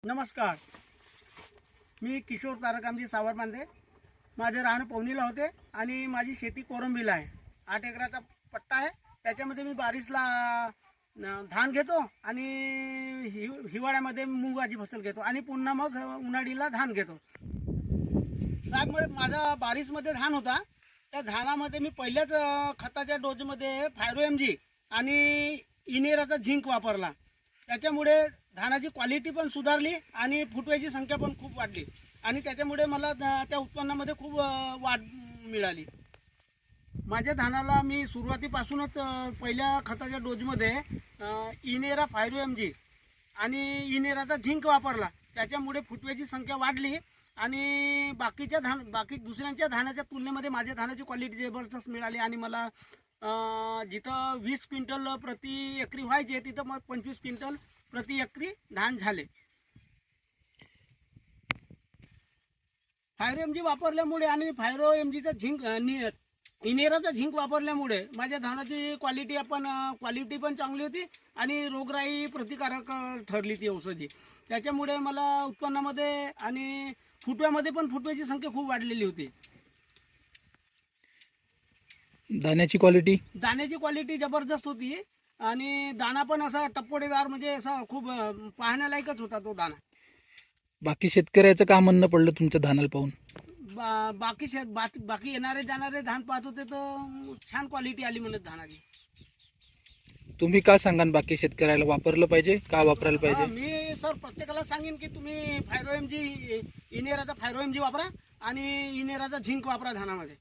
नमस्कार, मी किशोर तारकामजी सावरमांदे. माझे राहणं पवनीला होते आणि माझी शेती कोरंबीला आहे. 8 एकराचा पट्टा आहे. त्याच्यामध्ये मी बारिशला धान घेतो आणि हिवाळ्यामध्ये मुगाची फसल घेतो आणि पुन्हा मग उन्हाळीला धान घेतो. साहेब, माझा बारिशमध्ये धान होता. त्या धानामध्ये मी पहिल्याच खताच्या डोजमध्ये फायरो MG आणि इनेराचा झिंक वापरला. त्याच्यामुळे धानाची क्वालिटी पण सुधारली आणि फुटव्याची संख्या पण खूप वाढली आणि त्याच्यामुळे मला त्या उत्पन्नामध्ये खूप वाढ मिळाली. माझ्या धानाला मी सुरुवातीपासूनच पहिल्या खताच्या डोजमध्ये इनेरा फायरो MG आणि इनेराचा झिंक वापरला. त्याच्यामुळे फुटव्याची संख्या वाढली आणि बाकी दुसऱ्यांच्या धानाच्या तुलनेमध्ये माझ्या धानाची क्वालिटी जबरदस्त मिळाली आणि मला जिथं 20 क्विंटल प्रति एकरी व्हायचे तिथं मग 25 क्विंटल प्रति एकरी धान झाले. फायरो MG वापरल्यामुळे आणि फायरो MGचा झिंक इनेराचा झिंक वापरल्यामुळे माझ्या धानाची क्वालिटी पण चांगली होती आणि रोगराई प्रतिकारक ठरली ती औषधी. त्याच्यामुळे मला उत्पन्नामध्ये आणि फुटव्याची संख्या खूप वाढलेली होती. दाण्याची क्वालिटी जबरदस्त होती आणि दाना पण असा टप्पोडेदार, म्हणजे असा खूप पाहण्यालायकच होता तो दाना. बाकी शेतकऱ्याचं का म्हणणं पडलं तुमच्या धानाला पाहून? बाकी येणारे जाणारे धान पाहत होते तर छान क्वालिटी आली म्हणत धानाची. तुम्ही काय सांगाल बाकी शेतकऱ्याला, वापरलं पाहिजे का वापरायला पाहिजे? मी सर प्रत्येकाला सांगेन की तुम्ही इनेराचा फायरो MG वापरा आणि इनेराचा झिंक वापरा धानामध्ये.